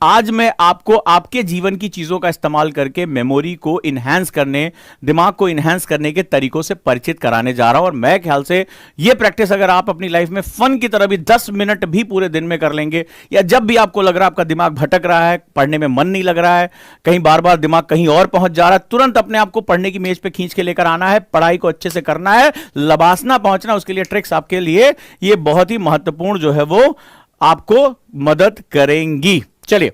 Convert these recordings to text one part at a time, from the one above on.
आज मैं आपको आपके जीवन की चीजों का इस्तेमाल करके मेमोरी को इनहैंस करने, दिमाग को इनहैंस करने के तरीकों से परिचित कराने जा रहा हूं। और मैं ख्याल से यह प्रैक्टिस अगर आप अपनी लाइफ में फन की तरह भी 10 मिनट भी पूरे दिन में कर लेंगे, या जब भी आपको लग रहा है आपका दिमाग भटक रहा है, पढ़ने में मन नहीं लग रहा है, कहीं बार बार दिमाग कहीं और पहुंच जा रहा है, तुरंत अपने आप को पढ़ने की मेज पे खींच के लेकर आना है, पढ़ाई को अच्छे से करना है, लबासना पहुंचना। उसके लिए ट्रिक्स आपके लिए ये बहुत ही महत्वपूर्ण जो है वो आपको मदद करेंगी। चलिए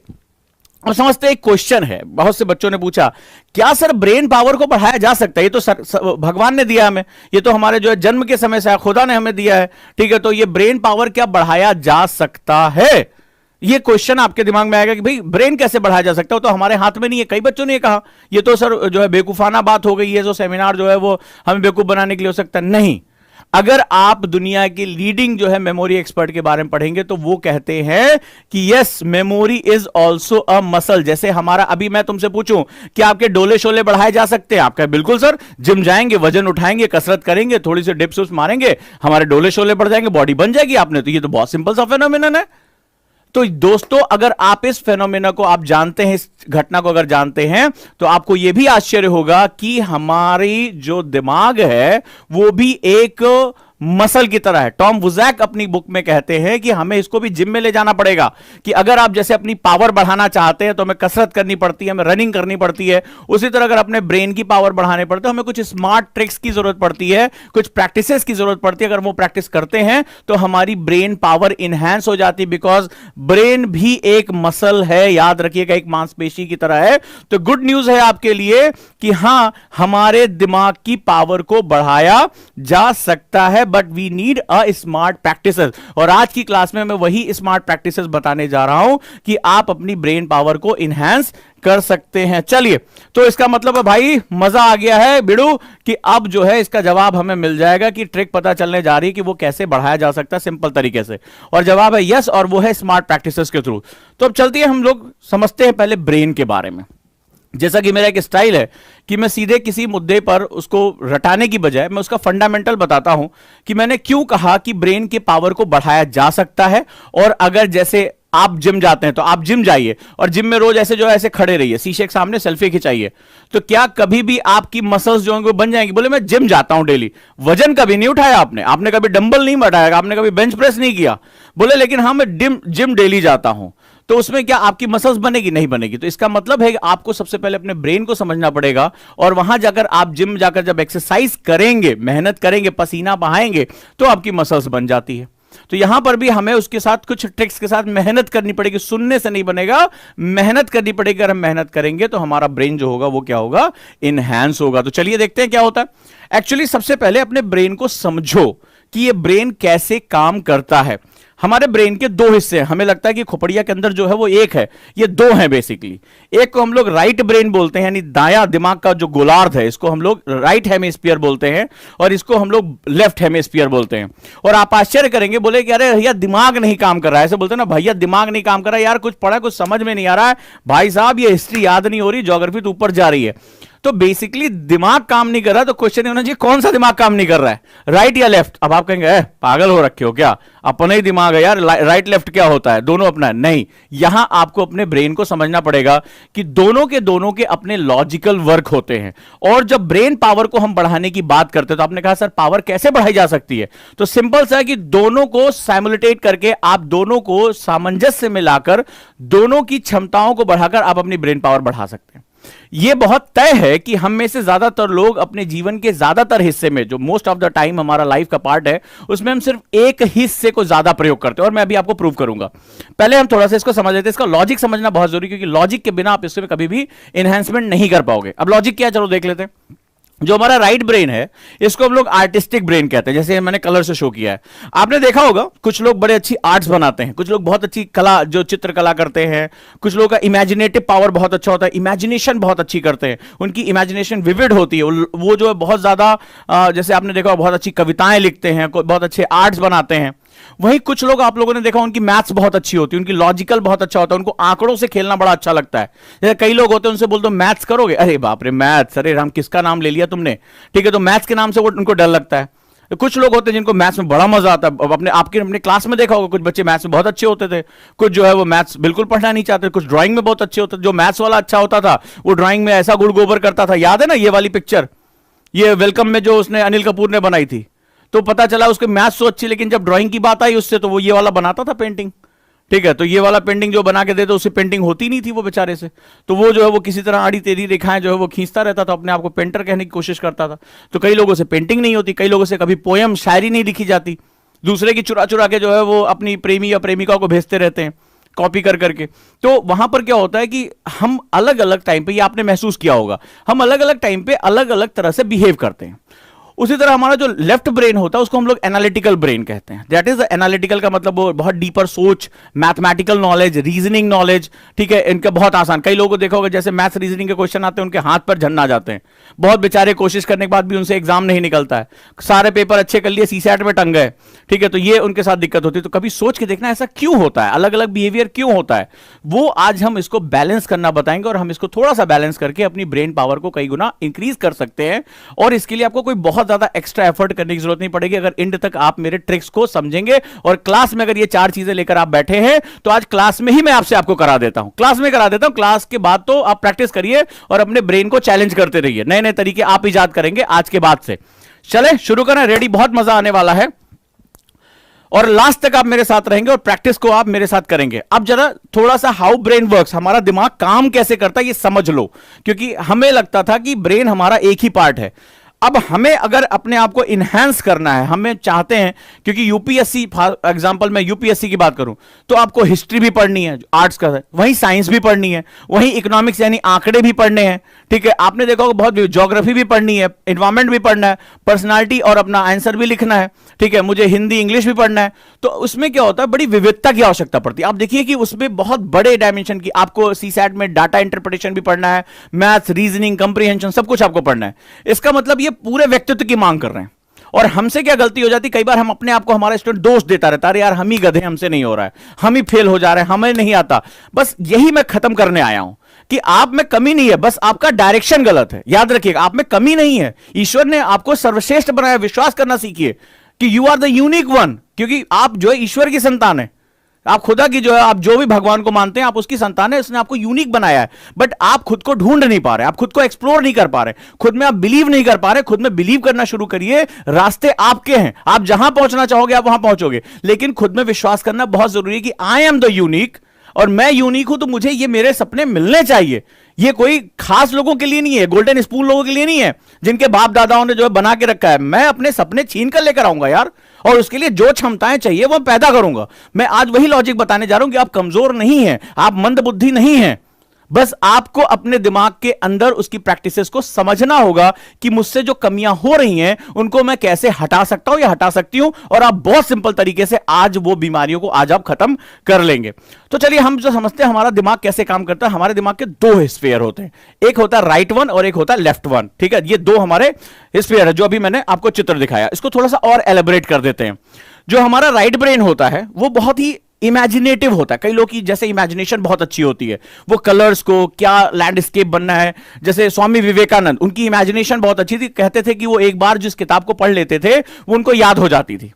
और समझते हैं, एक क्वेश्चन है, बहुत से बच्चों ने पूछा, क्या सर ब्रेन पावर को बढ़ाया जा सकता है? ये तो भगवान ने दिया हमें, ये तो हमारे जो है जन्म के समय से खुदा ने हमें दिया है, ठीक है, तो ये ब्रेन पावर क्या बढ़ाया जा सकता है? ये क्वेश्चन आपके दिमाग में आएगा कि भाई ब्रेन कैसे बढ़ाया जा सकता है, तो हमारे हाथ में नहीं है। कई बच्चों ने कहा ये तो सर जो है बेवकूफाना बात हो गई है, जो सेमिनार जो है वो हमें बेवकूफ बनाने के लिए हो सकता है। नहीं, अगर आप दुनिया की लीडिंग जो है मेमोरी एक्सपर्ट के बारे में पढ़ेंगे तो वो कहते हैं कि yes, memory is also a muscle. जैसे हमारा, अभी मैं तुमसे पूछूं कि आपके डोले शोले बढ़ाए जा सकते हैं, आप कहें बिल्कुल सर, जिम जाएंगे, वजन उठाएंगे, कसरत करेंगे, थोड़ी सी डिप्स उप्स मारेंगे, हमारे डोले शोले बढ़ जाएंगे, बॉडी बन जाएगी। आपने तो ये तो बहुत सिंपल सा फेनोमेनन है। तो दोस्तों, अगर आप इस फेनोमेना को आप जानते हैं, इस घटना को अगर जानते हैं, तो आपको यह भी आश्चर्य होगा कि हमारी जो दिमाग है वो भी एक मसल की तरह है। टॉम वुजैक अपनी बुक में कहते हैं कि हमें इसको भी जिम में ले जाना पड़ेगा, कि अगर आप जैसे अपनी पावर बढ़ाना चाहते हैं तो हमें कसरत करनी पड़ती है, हमें रनिंग करनी पड़ती है, उसी तरह अगर अपने ब्रेन की पावर बढ़ाने पड़ते हैं, हमें कुछ स्मार्ट ट्रिक्स की जरूरत पड़ती है, कुछ प्रैक्टिसेस की जरूरत पड़ती है। अगर वो प्रैक्टिस करते हैं तो हमारी ब्रेन पावर इंहैंस हो जाती है, बिकॉज ब्रेन भी एक मसल है, याद रखिएगा, एक मांसपेशी की तरह है। तो गुड न्यूज है आपके लिए कि हां, हमारे दिमाग की पावर को बढ़ाया जा सकता है, but we need a smart practices. और आज की क्लास में मैं वही स्मार्ट प्रैक्टिसेस बताने जा रहा हूं कि आप अपनी ब्रेन पावर को इनहैंस कर सकते हैं। चलिए, तो इसका मतलब है भाई मजा आ गया है बिड़ू, कि अब जो है इसका जवाब हमें मिल जाएगा कि ट्रिक पता चलने जा रही है कि वो कैसे बढ़ाया जा सकता है सिंपल तरीके से। और जवाब है यस, और वो है स्मार्ट प्रैक्टिसेस के थ्रू। तो अब चलती है, हम लोग समझते हैं पहले ब्रेन के बारे में। जैसा कि मेरा एक स्टाइल है कि मैं सीधे किसी मुद्दे पर उसको रटाने की बजाय मैं उसका फंडामेंटल बताता हूं कि मैंने क्यों कहा कि ब्रेन के पावर को बढ़ाया जा सकता है। और अगर जैसे आप जिम जाते हैं तो आप जिम जाइए और जिम में रोज ऐसे जो है ऐसे खड़े रहिए, शीशे के सामने सेल्फी खिंचाइए, तो क्या कभी भी आपकी मसल्स जो होंगे बन जाएंगी? बोले मैं जिम जाता हूं डेली, वजन कभी नहीं उठाया आपने कभी डंबल नहीं बढ़ाया, आपने कभी बेंच प्रेस नहीं किया। बोले लेकिन हाँ, मैं जिम डेली जाता हूं, तो उसमें क्या आपकी मसल्स बनेगी? नहीं बनेगी। तो इसका मतलब है कि आपको सबसे पहले अपने ब्रेन को समझना पड़ेगा, और वहां जाकर आप जिम जाकर जब एक्सरसाइज करेंगे, मेहनत करेंगे, पसीना बहाएंगे, तो आपकी मसल्स बन जाती है। तो यहां पर भी हमें उसके साथ कुछ ट्रिक्स के साथ मेहनत करनी पड़ेगी, सुनने से नहीं बनेगा, मेहनत करनी पड़ेगी। अगर हम मेहनत करेंगे तो हमारा ब्रेन जो होगा वो क्या होगा? इनहैंस होगा। तो चलिए देखते हैं क्या होता है। एक्चुअली सबसे पहले अपने ब्रेन को समझो कि ये ब्रेन कैसे काम करता है। हमारे ब्रेन के दो हिस्से हैं। हमें लगता है कि खोपड़िया के अंदर जो है वो एक है, ये दो हैं बेसिकली। एक को हम लोग राइट ब्रेन बोलते हैं, यानी दायां दिमाग का जो गोलार्ध है, इसको हम लोग राइट हेमिस्फीयर बोलते हैं, और इसको हम लोग लेफ्ट हेमिस्फीयर बोलते हैं। और आप आश्चर्य करेंगे, बोले कि अरे भैया दिमाग नहीं काम कर रहा है, ऐसे बोलते हैं ना, भैया दिमाग नहीं काम कर रहा है, यार कुछ पढ़ा कुछ समझ में नहीं आ रहा है, भाई साहब ये हिस्ट्री याद नहीं हो रही, ज्योग्राफी तो ऊपर जा रही है। तो बेसिकली दिमाग काम नहीं कर रहा, तो क्वेश्चन होना चाहिए कौन सा दिमाग काम नहीं कर रहा है, राइट या लेफ्ट? अब आप कहेंगे पागल हो रखे हो क्या, अपना ही दिमाग है यार, राइट लेफ्ट क्या होता है, दोनों अपना है। नहीं, यहां आपको अपने ब्रेन को समझना पड़ेगा कि दोनों के अपने लॉजिकल वर्क होते हैं। और जब ब्रेन पावर को हम बढ़ाने की बात करते हैं, तो आपने कहा सर पावर कैसे बढ़ाई जा सकती है? तो सिंपल सा है कि दोनों को साइमुलेटेट करके, आप दोनों को सामंजस्य में लाकर, दोनों की क्षमताओं को बढ़ाकर आप अपनी ब्रेन पावर बढ़ा सकते हैं। यह बहुत तय है कि हम में से ज्यादातर लोग अपने जीवन के ज्यादातर हिस्से में, जो मोस्ट ऑफ द टाइम हमारा लाइफ का पार्ट है, उसमें हम सिर्फ एक हिस्से को ज्यादा प्रयोग करते हैं। और मैं अभी आपको प्रूव करूंगा। पहले हम थोड़ा सा इसको समझ लेते हैं। इसका लॉजिक समझना बहुत जरूरी, क्योंकि लॉजिक के बिना आप इसमें कभी भी एनहांसमेंट नहीं कर पाओगे। अब लॉजिक क्या है, चलो देख लेते हैं। जो हमारा राइट ब्रेन है, इसको हम लोग आर्टिस्टिक ब्रेन कहते हैं, जैसे मैंने कलर से शो किया है। आपने देखा होगा कुछ लोग बड़े अच्छी आर्ट्स बनाते हैं, कुछ लोग बहुत अच्छी कला, जो चित्रकला करते हैं, कुछ लोगों का इमेजिनेटिव पावर बहुत अच्छा होता है, इमेजिनेशन बहुत अच्छी करते हैं, उनकी इमेजिनेशन विविड होती है, वो जो है बहुत ज्यादा, जैसे आपने देखा बहुत अच्छी कविताएं लिखते हैं, बहुत अच्छे आर्ट्स बनाते हैं। वहीं कुछ लोग आप लोगों ने देखा उनकी मैथ्स बहुत अच्छी होती है, उनकी लॉजिकल बहुत अच्छा होता है, उनको आंकड़ों से खेलना बड़ा अच्छा लगता है। जैसे कई लोग होते हैं, उनसे बोल दो मैथ्स करोगे, अरे बाप रे मैथ्स, अरे राम किसका नाम ले लिया तुमने, ठीक है, तो मैथ्स के नाम से वो उनको डर लगता है। कुछ लोग होते हैं जिनको मैथ्स में बड़ा मजा आता है। अब अपने आपके अपने क्लास में देखा होगा, कुछ बच्चे मैथ्स में बहुत अच्छे होते थे, कुछ जो है वो मैथ्स बिल्कुल पढ़ना नहीं चाहते, कुछ ड्राइंग में बहुत अच्छे होते थे। जो मैथ्स वाला अच्छा होता था वो ड्राइंग में ऐसा गुड़ गोबर करता था। याद है ना ये वाली पिक्चर, ये वेलकम में जो उसने अनिल कपूर ने बनाई थी, तो पता चला उसके मैथ्स तो अच्छी, लेकिन जब ड्राइंग की बात आई उससे तो वो ये वाला बनाता था पेंटिंग। ठीक है, तो ये वाला पेंटिंग जो बना के दे दो उससे पेंटिंग होती नहीं थी वो बेचारे से, तो वो जो है वो किसी तरह आड़ी तेरी रेखाएं जो है वो खींचता रहता था, अपने आप को पेंटर कहने की कोशिश करता था। तो कई लोगों से पेंटिंग नहीं होती, कई लोगों से कभी पोयम शायरी नहीं लिखी जाती, दूसरे की चुरा चुरा के जो है वो अपनी प्रेमी या प्रेमिका को भेजते रहते हैं कॉपी कर करके। तो वहां पर क्या होता है कि हम अलग अलग टाइम पे, ये आपने महसूस किया होगा, हम अलग अलग टाइम पे अलग अलग तरह से बिहेव करते हैं। उसी तरह हमारा जो लेफ्ट ब्रेन होता है उसको हम लोग एनालिटिकल ब्रेन कहते हैं। दैट इज एनालिटिकल का मतलब वो बहुत डीपर सोच, मैथमेटिकल नॉलेज, रीजनिंग नॉलेज। ठीक है, इनका बहुत आसान, कई लोगों को देखा होगा जैसे मैथ्स रीजनिंग के क्वेश्चन आते हैं उनके हाथ पर झन्ना जाते हैं, बहुत बेचारे कोशिश करने के बाद भी उनसे एग्जाम नहीं निकलता है, सारे पेपर अच्छे कर लिए सीसैट में टंग गए। ठीक है, तो ये उनके साथ दिक्कत होती है। तो कभी सोच के देखना ऐसा क्यों होता है, अलग अलग बिहेवियर क्यों होता है, वो आज हम इसको बैलेंस करना बताएंगे और हम इसको थोड़ा सा बैलेंस करके अपनी ब्रेन पावर को कई गुना इंक्रीज कर सकते हैं। और इसके लिए आपको कोई बहुत ज्यादा एक्स्ट्रा एफर्ट करने की जरूरत नहीं पड़ेगी अगर एंड तक आप मेरे ट्रिक्स को समझेंगे। और क्लास में अगर ये 4 चीजें लेकर आप बैठे हैं तो आज क्लास में ही मैं आपको करा देता हूं, क्लास में करा देता हूं। क्लास के बाद तो आप प्रैक्टिस करिए और अपने ब्रेन को चैलेंज करते रहिए, नए नए तरीके आप इजाद करेंगे आज के बाद से। चले शुरू करें, रेडी, बहुत मजा आने वाला है और लास्ट तक आप मेरे साथ रहेंगे और प्रैक्टिस को आप मेरे साथ करेंगे। अब जरा थोड़ा सा हाउ ब्रेन वर्क्स, हमारा दिमाग काम कैसे करता है ये समझ लो, क्योंकि हमें लगता था कि ब्रेन हमारा एक ही पार्ट है। अब हमें अगर अपने आप को इनहैंस करना है, हमें चाहते हैं, क्योंकि यूपीएससी एग्जांपल में यूपीएससी की बात करूं तो आपको हिस्ट्री भी पढ़नी है, आर्ट्स का है, वहीं साइंस भी पढ़नी है, वहीं इकोनॉमिक्स यानी आंकड़े भी पढ़ने हैं। ठीक है, आपने देखा होगा बहुत, ज्योग्राफी भी पढ़नी है, एनवायरमेंट भी पढ़ना है, पर्सनालिटी और अपना आंसर भी लिखना है। ठीक है, मुझे हिंदी इंग्लिश भी पढ़ना है। तो उसमें क्या होता है, बड़ी विविधता की आवश्यकता पड़ती है। आप देखिए कि उसमें बहुत बड़े डायमेंशन की, आपको सीसैट में डाटा इंटरप्रिटेशन भी पढ़ना है, मैथ्स, रीजनिंग, कंप्रीहेंशन, सब कुछ आपको पढ़ना है। इसका मतलब ये पूरे व्यक्तित्व की मांग कर रहे हैं। और हमसे क्या गलती हो जाती, कई बार हम अपने आप को, हमारा स्टूडेंट दोष देता रहता है, अरे यार हम ही गधे, हमसे नहीं हो रहा है, हम ही फेल हो जा रहे हैं, हमें नहीं आता। बस यही मैं खत्म करने आया हूं कि आप में कमी नहीं है, बस आपका डायरेक्शन गलत है। याद रखिएगा, आप में कमी नहीं है, ईश्वर ने आपको सर्वश्रेष्ठ बनाया। विश्वास करना सीखिए कि you are the unique one, क्योंकि आप जो है ईश्वर की संतान है, आप खुदा की जो है, आप जो भी भगवान को मानते हैं आप उसकी संतान है, उसने आपको यूनिक बनाया है। बट आप खुद को ढूंढ नहीं पा रहे, आप खुद को एक्सप्लोर नहीं कर पा रहे, खुद में आप बिलीव नहीं कर पा रहे। खुद में बिलीव करना शुरू करिए, रास्ते आपके हैं, आप जहां पहुंचना चाहोगे आप वहां पहुंचोगे। लेकिन खुद में विश्वास करना बहुत जरूरी है कि आई एम द यूनिक, और मैं यूनिक हूं तो मुझे ये मेरे सपने मिलने चाहिए। ये कोई खास लोगों के लिए नहीं है, गोल्डन स्पून लोगों के लिए नहीं है जिनके बाप दादाओं ने जो है बना के रखा है। मैं अपने सपने छीन कर लेकर आऊंगा यार, और उसके लिए जो क्षमताएं चाहिए वो पैदा करूंगा। मैं आज वही लॉजिक बताने जा रहा हूं कि आप कमजोर नहीं हैं, आप मंद बुद्धि नहीं हैं, बस आपको अपने दिमाग के अंदर उसकी प्रैक्टिसेस को समझना होगा कि मुझसे जो कमियां हो रही हैं उनको मैं कैसे हटा सकता हूं या हटा सकती हूं। और आप बहुत सिंपल तरीके से आज वो बीमारियों को आज आप खत्म कर लेंगे। तो चलिए, हम जो समझते हैं हमारा दिमाग कैसे काम करता है, हमारे दिमाग के 2 हेस्फीयर होते हैं, एक होता है राइट वन और एक होता है लेफ्ट वन। ठीक है, ये 2 हमारे हेस्फीयर है जो अभी मैंने आपको चित्र दिखाया। इसको थोड़ा सा और एलेबोरेट कर देते हैं। जो हमारा राइट ब्रेन होता है वो बहुत ही इमेजिनेटिव होता है। कई लोग की जैसे इमेजिनेशन बहुत अच्छी होती है, वो कलर्स को, क्या लैंडस्केप बनना है, जैसे स्वामी विवेकानंद, उनकी इमेजिनेशन बहुत अच्छी थी। कहते थे कि वो एक बार जिस किताब को पढ़ लेते थे वो उनको याद हो जाती थी,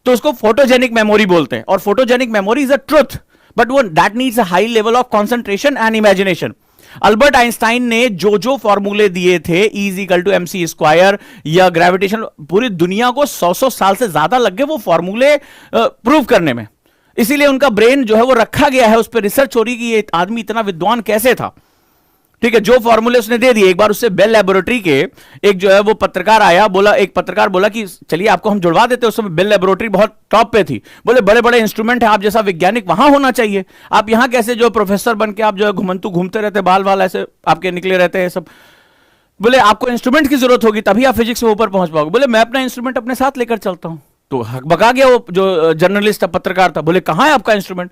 तो उसको फोटोजेनिक मेमोरी बोलते हैं। और photogenic memory is a truth, but वो that needs a high level of concentration and imagination. Albert Einstein ने जो जो फॉर्मूले दिए थे, E = mc स्क्वायर या ग्रेविटेशन, पूरी दुनिया को 100 साल से ज्यादा लग गए वो फॉर्मूले प्रूव करने में। इसीलिए उनका ब्रेन जो है वो रखा गया है, उस पर रिसर्च हो रही कि ये आदमी इतना विद्वान कैसे था। ठीक है, जो फॉर्मूले उसने दे दिए। एक बार उससे बेल लेबोरेटरी के एक जो है वो पत्रकार आया, बोला, एक पत्रकार बोला कि चलिए आपको हम जुड़वा देते हैं। उस समय बेल लेबोरेटरी बहुत टॉप पे थी। बोले बड़े बड़े इंस्ट्रूमेंट है, आप जैसा वैज्ञानिक वहां होना चाहिए, आप यहां कैसे जो प्रोफेसर बन के आप जो है घुमंतु घूमते रहते, बाल बाल ऐसे आपके निकले रहते हैं सब। बोले आपको इंस्ट्रूमेंट की जरूरत होगी तभी आप फिजिक्स में ऊपर पहुंच पाओगे। बोले मैं अपना इंस्ट्रूमेंट अपने साथ लेकर चलता हूं। तो हकबका गया वो जो जर्नलिस्ट था, पत्रकार था। बोले कहां है आपका इंस्ट्रूमेंट?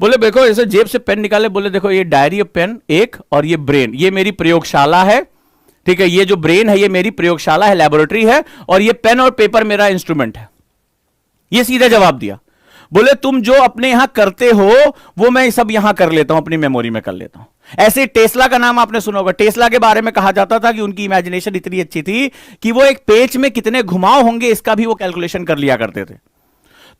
बोले देखो, ऐसे जेब से पेन निकाले, बोले देखो ये डायरी पेन एक, और ये ब्रेन, ये मेरी प्रयोगशाला है। ठीक है, ये जो ब्रेन है ये मेरी प्रयोगशाला है, लैबोरेटरी है, और ये पेन और पेपर मेरा इंस्ट्रूमेंट है। ये सीधा जवाब दिया। बोले तुम जो अपने यहां करते हो वो मैं सब यहां कर लेता हूं, अपनी मेमोरी में कर लेता हूं। ऐसे टेस्ला का नाम आपने सुना होगा। टेस्ला के बारे में कहा जाता था कि उनकी इमेजिनेशन इतनी अच्छी थी कि वो एक पेज में कितने घुमाव होंगे इसका भी वो कैलकुलेशन कर लिया करते थे।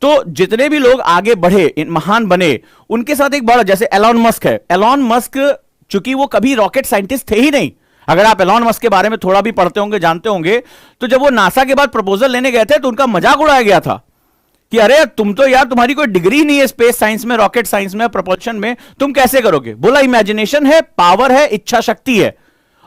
तो जितने भी लोग आगे बढ़े, महान बने, उनके साथ एक बड़ा, जैसे एलॉन मस्क है। एलॉन मस्क चूंकि वो कभी रॉकेट साइंटिस्ट थे ही नहीं, अगर आप एलॉन मस्क के बारे में थोड़ा भी पढ़ते होंगे, जानते होंगे, तो जब वो नासा के बाद प्रपोजल लेने गए थे तो उनका मजाक उड़ाया गया था कि अरे तुम तो यार, तुम्हारी कोई डिग्री नहीं है स्पेस साइंस में, रॉकेट साइंस में, प्रपोल्शन में, तुम कैसे करोगे? बोला इमेजिनेशन है, पावर है, इच्छा शक्ति है।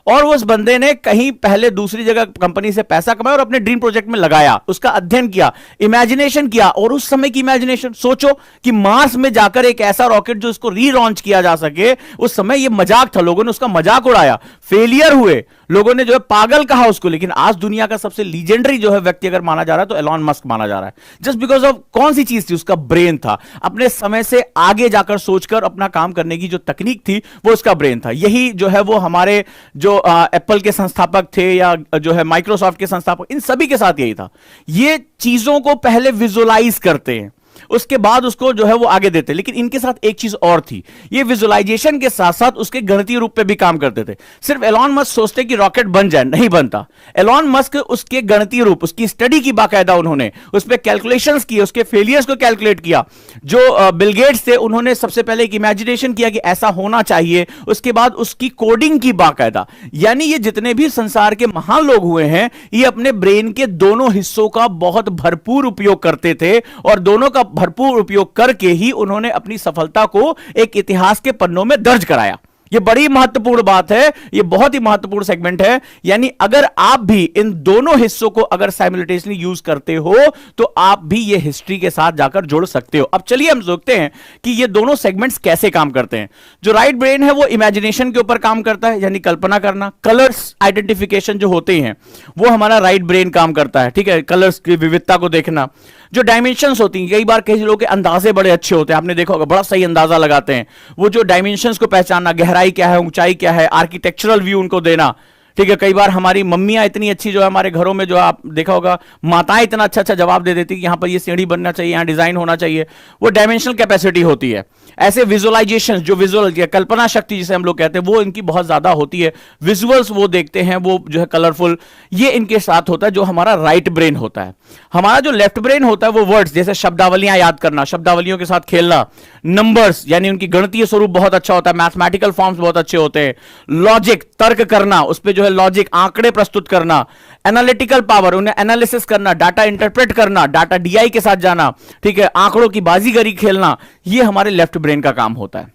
और उस बंदे ने कहीं पहले दूसरी जगह कंपनी से पैसा कमाया और अपने ड्रीम प्रोजेक्ट में लगाया, उसका अध्ययन किया, इमेजिनेशन किया। और उस समय की इमेजिनेशन सोचो कि मार्स में जाकर एक ऐसा रॉकेट जो इसको री लॉन्च किया जा सके, उस समय ये मजाक था, लोगों ने उसका मजाक उड़ाया, फेलियर हुए, लोगों ने जो है पागल कहा उसको। लेकिन आज दुनिया का सबसे लीजेंडरी जो है व्यक्ति अगर माना जा रहा है तो एलॉन मस्क माना जा रहा है। जस्ट बिकॉज ऑफ कौन सी चीज थी? उसका ब्रेन था। अपने समय से आगे जाकर सोचकर अपना काम करने की जो तकनीक थी वो उसका ब्रेन था। यही जो है वो हमारे जो एप्पल के संस्थापक थे या जो है माइक्रोसॉफ्ट के संस्थापक, इन सभी के साथ यही था। ये चीजों को पहले विजुअलाइज करते हैं, उसके बाद उसको जो है वो आगे देते। लेकिन इनके साथ एक चीज और थी, ये विजुअलाइजेशन के साथ साथ उसके गणितीय रूप पे भी काम करते थे। सिर्फ एलॉन मस्क सोचते कि रॉकेट बन जाए, नहीं बनता। एलॉन मस्क उसके गणितीय रूप, उसकी स्टडी की बाकायदा उन्होंने उस पर कैलकुलेशंस किए, उसके फेलियर्स को कैलकुलेट किया। जो बिल गेट्स थे उन्होंने सबसे पहले एक इमेजिनेशन किया कि ऐसा होना चाहिए, उसके बाद उसकी कोडिंग की बाकायदा। यानी ये जितने भी संसार के महान लोग हुए हैं, ये अपने ब्रेन के दोनों हिस्सों का बहुत भरपूर उपयोग करते थे और दोनों का भरपूर उपयोग करके ही उन्होंने अपनी सफलता को एक इतिहास के पन्नों में दर्ज कराया। ये बड़ी महत्वपूर्ण बात है, ये बहुत ही महत्वपूर्ण सेगमेंट है। यानी अगर आप भी इन दोनों हिस्सों को अगर साइमल्टेनियसली यूज करते हो तो आप भी ये हिस्ट्री के साथ जाकर जुड़ सकते हो। अब चलिए हम देखते हैं कि ये दोनों सेगमेंट्स कैसे काम करते हैं। जो राइट ब्रेन है वो इमेजिनेशन के ऊपर काम करता है, यानी कल्पना करना, कलर्स आइडेंटिफिकेशन जो होते हैं वो हमारा राइट ब्रेन काम करता है, ठीक है, कलर्स की विविधता को देखना। जो डायमेंशंस होती हैं, कई बार कई लोगों के अंदाजे बड़े अच्छे होते हैं, आपने देखा होगा, बड़ा सही अंदाजा लगाते हैं। वो जो डायमेंशंस को पहचानना, गहराई क्या है, ऊंचाई क्या है, आर्किटेक्चरल व्यू उनको देना, ठीक है। कई बार हमारी मम्मियां इतनी अच्छी जो है हमारे घरों में, जो आप देखा होगा, माताएं इतना अच्छा अच्छा जवाब दे देती कि यहां पर ये सीढ़ी बनना चाहिए, यहां डिजाइन होना चाहिए। वो डायमेंशनल कैपेसिटी होती है। ऐसे विजुअलाइजेशन, जो विजुअल कल्पना शक्ति जिसे हम लोग कहते हैं, वो इनकी बहुत ज्यादा होती है। विजुअल्स वो देखते हैं, वो जो है कलरफुल, ये इनके साथ होता है, जो हमारा राइट ब्रेन होता है। हमारा जो लेफ्ट ब्रेन होता है वो वर्ड्स, जैसे शब्दावलियां याद करना, शब्दावलियों के साथ खेलना, नंबर्स यानी उनकी गणितीय स्वरूप बहुत अच्छा होता है, मैथमेटिकल फॉर्म्स बहुत अच्छे होते हैं, लॉजिक तर्क करना, उस पर जो है लॉजिक आंकड़े प्रस्तुत करना, एनालिटिकल पावर, उन्हें एनालिसिस करना, डाटा इंटरप्रेट करना, डाटा डीआई के साथ जाना, ठीक है, आंकड़ों की बाजीगरी खेलना, ये हमारे लेफ्ट ब्रेन का काम होता है।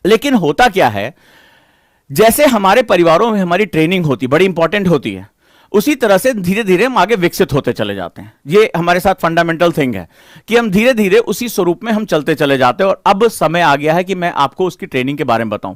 लेकिन होता क्या है, जैसे हमारे परिवारों में हमारी ट्रेनिंग होती बड़ी इंपॉर्टेंट होती है, उसी तरह से धीरे धीरे हम आगे विकसित होते चले जाते हैं। ये हमारे साथ फंडामेंटल थिंग है कि हम धीरे धीरे उसी स्वरूप में हम चलते चले जाते हैं। और अब समय आ गया है कि मैं आपको उसकी ट्रेनिंग के बारे में बताऊं।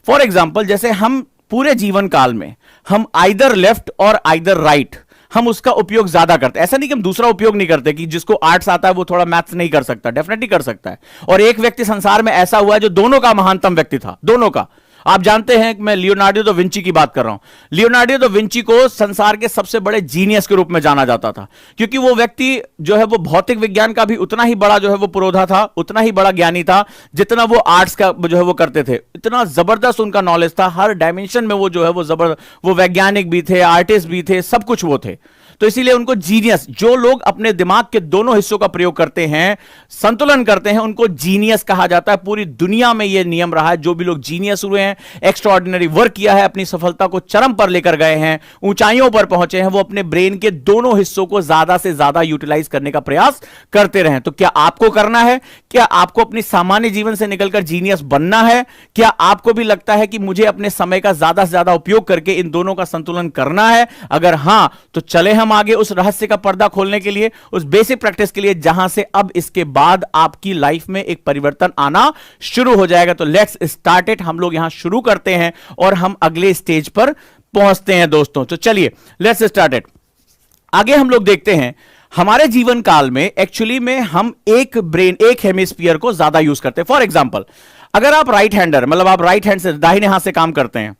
फॉर एग्जाम्पल, जैसे हम पूरे जीवन काल में हम आइदर लेफ्ट और आइदर राइट, हम उसका उपयोग ज्यादा करते हैं। ऐसा नहीं कि हम दूसरा उपयोग नहीं करते, कि जिसको आर्ट्स आता है वो थोड़ा मैथ्स नहीं कर सकता, डेफिनेटली कर सकता है। और एक व्यक्ति संसार में ऐसा हुआ है जो दोनों का महानतम व्यक्ति था, दोनों का। आप जानते हैं कि मैं लियोनार्डो दा विंची की बात कर रहा हूं। लियोनार्डो दा विंची को संसार के सबसे बड़े जीनियस के रूप में जाना जाता था, क्योंकि वो व्यक्ति जो है वो भौतिक विज्ञान का भी उतना ही बड़ा जो है वो पुरोधा था, उतना ही बड़ा ज्ञानी था जितना वो आर्ट्स का जो है वो करते थे। इतना जबरदस्त उनका नॉलेज था, हर डायमेंशन में वो जो है वो जबरदस्त, वो वैज्ञानिक भी थे, आर्टिस्ट भी थे, सब कुछ वो थे। तो इसीलिए उनको जीनियस, जो लोग अपने दिमाग के दोनों हिस्सों का प्रयोग करते हैं, संतुलन करते हैं, उनको जीनियस कहा जाता है। पूरी दुनिया में यह नियम रहा है, जो भी लोग जीनियस हुए हैं, एक्स्ट्राऑर्डिनरी वर्क किया है, अपनी सफलता को चरम पर लेकर गए हैं, ऊंचाइयों पर पहुंचे हैं, वो अपने ब्रेन के दोनों हिस्सों को ज्यादा से ज्यादा यूटिलाइज करने का प्रयास करते रहे। तो क्या आपको करना है? क्या आपको अपनी सामान्य जीवन से निकलकर जीनियस बनना है? क्या आपको भी लगता है कि मुझे अपने समय का ज्यादा से ज्यादा उपयोग करके इन दोनों का संतुलन करना है? अगर हां, तो चले हम आगे उस रहस्य का पर्दा खोलने के लिए, उस बेसिक प्रैक्टिस के लिए, जहां से अब इसके बाद आपकी लाइफ में एक परिवर्तन आना शुरू हो जाएगा। तो लेट्स स्टार्ट इट। हम लोग यहां शुरू करते हैं और हम अगले स्टेज पर पहुंचते हैं दोस्तों। तो चलिए लेट्स स्टार्ट इट। आगे हम लोग देखते हैं, हमारे जीवन काल में एक्चुअली में हम एक ब्रेन, एक हेमिस्फीयर को ज्यादा यूज करते हैं। फॉर एग्जाम्पल, अगर आप राइट हैंडर, मतलब आप राइट हैंड से, दाहिने हाथ से काम करते हैं,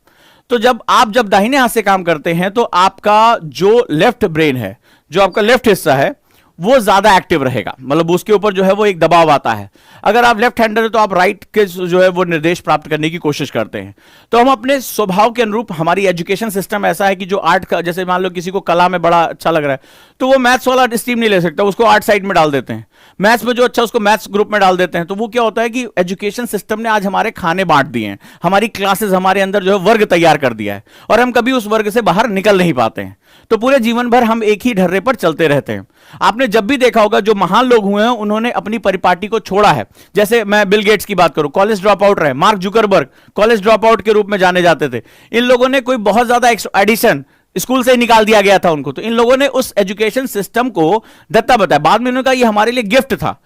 तो जब दाहिने हाथ से काम करते हैं तो आपका जो लेफ्ट ब्रेन है, जो आपका लेफ्ट हिस्सा है, वो ज्यादा एक्टिव रहेगा, मतलब उसके ऊपर जो है वो एक दबाव आता है। अगर आप लेफ्ट हैंडर है तो आप राइट के जो है वो निर्देश प्राप्त करने की कोशिश करते हैं। तो हम अपने स्वभाव के अनुरूप, हमारी एजुकेशन सिस्टम ऐसा है कि जो आर्ट का, जैसे मान लो किसी को कला में बड़ा अच्छा लग रहा है तो वो मैथ्स वाला स्ट्रीम नहीं ले सकता, उसको आर्ट साइड में डाल देते हैं। मैथ्स में जो अच्छा उसको मैथ्स ग्रुप में डाल देते हैं। तो वो क्या होता है कि एजुकेशन सिस्टम ने आज हमारे खाने बांट दिए हैं, हमारी क्लासेस, हमारे अंदर जो है वर्ग तैयार कर दिया है, और हम कभी उस वर्ग से बाहर निकल नहीं पाते हैं। तो पूरे जीवन भर हम एक ही ढर्रे पर चलते रहते हैं। आपने जब भी देखा होगा जो महान लोग हुए हैं उन्होंने अपनी परिपाटी को छोड़ा है। जैसे मैं बिल गेट्स की बात करूं, कॉलेज ड्रॉप आउट रहे। Mark Zuckerberg college drop out के रूप में जाने जाते थे। इन लोगों ने कोई बहुत ज्यादा एडिशन, स्कूल से ही निकाल दिया गया था उनको, तो इन लोगों ने उस एजुकेशन सिस्टम को दत्ता बताया। बाद में उन्होंने कहा ये हमारे लिए गिफ्ट था,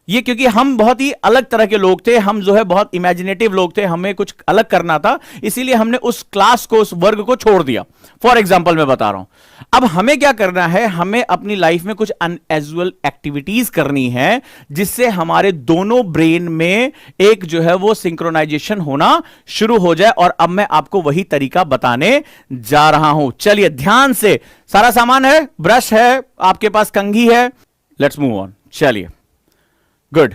ये क्योंकि हम बहुत ही अलग तरह के लोग थे, हम जो है बहुत इमेजिनेटिव लोग थे, हमें कुछ अलग करना था, इसीलिए हमने उस क्लास को, उस वर्ग को छोड़ दिया। फॉर एग्जाम्पल मैं बता रहा हूं। अब हमें क्या करना है, हमें अपनी लाइफ में कुछ अनएजुअल एक्टिविटीज करनी है जिससे हमारे दोनों ब्रेन में एक जो है वो सिंक्रोनाइजेशन होना शुरू हो जाए। और अब मैं आपको वही तरीका बताने जा रहा हूं। चलिए ध्यान से, सारा सामान है, ब्रश है, आपके पास कंघी है, लेट्स मूव ऑन। चलिए गुड।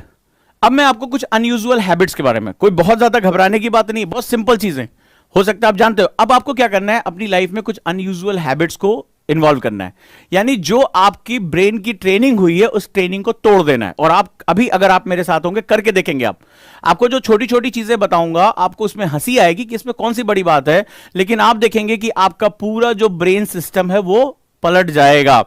अब मैं आपको कुछ अनयूजुअल हैबिट्स के बारे में, कोई बहुत ज्यादा घबराने की बात नहीं, बहुत सिंपल चीजें, हो सकता है आप जानते हो। अब आपको क्या करना है, अपनी लाइफ में कुछ अनयूजुअल हैबिट्स को इन्वॉल्व करना है, यानी जो आपकी ब्रेन की ट्रेनिंग हुई है उस ट्रेनिंग को तोड़ देना है। और आप अभी अगर आप मेरे साथ होंगे करके देखेंगे, आपको जो छोटी छोटी चीजें बताऊंगा आपको उसमें हंसी आएगी कि इसमें कौन सी बड़ी बात है, लेकिन आप देखेंगे कि आपका पूरा जो ब्रेन सिस्टम है वो पलट जाएगा।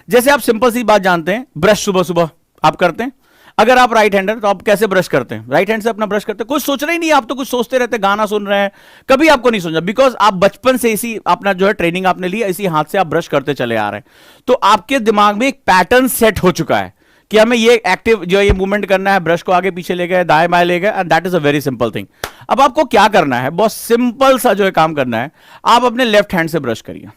जैसे आप सिंपल सी बात जानते हैं, ब्रश सुबह सुबह आप करते हैं। अगर आप राइट हैंडर तो आप कैसे ब्रश करते हैं, राइट हैंड से अपना ब्रश करते हैं। कुछ सोच रहे ही नहीं, आप तो कुछ सोचते रहते, गाना सुन रहे हैं, कभी आपको नहीं सोचा, बिकॉज आप बचपन से इसी अपना जो है ट्रेनिंग आपने लिया, इसी हाथ से आप ब्रश करते चले आ रहे हैं। तो आपके दिमाग में एक पैटर्न सेट हो चुका है कि हमें ये एक्टिव जो ये मूवमेंट करना है, ब्रश को आगे पीछे ले गए, दाएं बाएं ले गए, and that is a very simple thing. अब आपको क्या करना है, बहुत सिंपल सा जो है काम करना है, आप अपने लेफ्ट हैंड से ब्रश करिए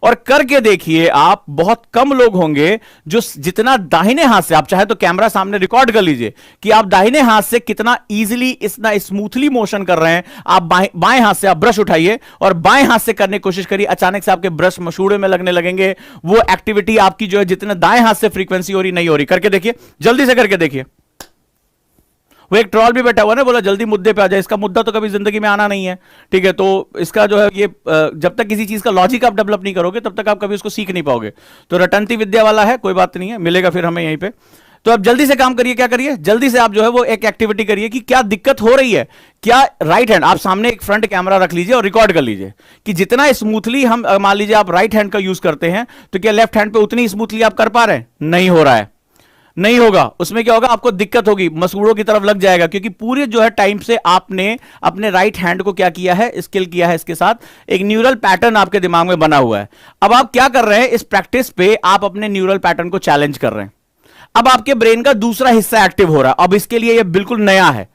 और करके देखिए। आप बहुत कम लोग होंगे जो जितना दाहिने हाथ से, आप चाहे तो कैमरा सामने रिकॉर्ड कर लीजिए कि आप दाहिने हाथ से कितना इजीली, इतना स्मूथली मोशन कर रहे हैं। आप बाएं हाथ से आप ब्रश उठाइए और बाएं हाथ से करने की कोशिश करिए, अचानक से आपके ब्रश मसूड़े में लगने लगेंगे। वो एक्टिविटी आपकी जो है जितने दाएं हाथ से फ्रीक्वेंसी हो रही नहीं हो रही। करके देखिए, जल्दी से करके देखिए। वो एक ट्रॉल भी बैठा हुआ ना, बोला जल्दी मुद्दे पे आ जाए, इसका मुद्दा तो कभी जिंदगी में आना नहीं है, ठीक है। तो इसका जो है ये जब तक किसी चीज का लॉजिक आप डेवलप नहीं करोगे तब तक आप कभी उसको सीख नहीं पाओगे। तो रटंती विद्या वाला है, कोई बात नहीं है, मिलेगा फिर हमें यहीं पे। तो आप जल्दी से काम करिए, क्या करिए, जल्दी से आप जो है वो एक एक्टिविटी करिए कि क्या दिक्कत हो रही है। क्या राइट हैंड, आप सामने एक फ्रंट कैमरा रख लीजिए और रिकॉर्ड कर लीजिए कि जितना स्मूथली हम, मान लीजिए आप राइट हैंड का यूज करते हैं, तो क्या लेफ्ट हैंड पे उतनी स्मूथली आप कर पा रहे हैं? नहीं हो रहा है, नहीं होगा। उसमें क्या होगा, आपको दिक्कत होगी, मसूड़ों की तरफ लग जाएगा, क्योंकि पूरे जो है टाइम से आपने अपने राइट हैंड को क्या किया है, स्किल किया है, इसके साथ एक न्यूरल पैटर्न आपके दिमाग में बना हुआ है। अब आप क्या कर रहे हैं, इस प्रैक्टिस पे आप अपने न्यूरल पैटर्न को चैलेंज कर रहे हैं। अब आपके ब्रेन का दूसरा हिस्सा एक्टिव हो रहा है। अब इसके लिए ये बिल्कुल नया है,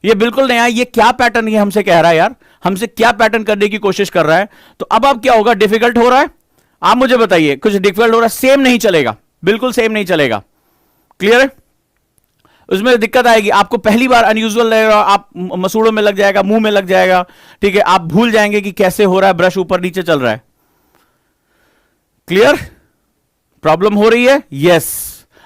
ये बिल्कुल नया है। ये क्या पैटर्न ये हमसे कह रहा है यार, हमसे क्या पैटर्न करने की कोशिश कर रहा है। तो अब आप क्या होगा, डिफिकल्ट हो रहा है, आप मुझे बताइए, कुछ डिफिकल्ट हो रहा है, सेम नहीं चलेगा, बिल्कुल सेम नहीं चलेगा। क्लियर है? उसमें दिक्कत आएगी, आपको पहली बार अनयूजुअल लगेगा, आप मसूड़ों में लग जाएगा, मुंह में लग जाएगा, ठीक है। आप भूल जाएंगे कि कैसे हो रहा है, ब्रश ऊपर नीचे चल रहा है। क्लियर? प्रॉब्लम हो रही है? यस।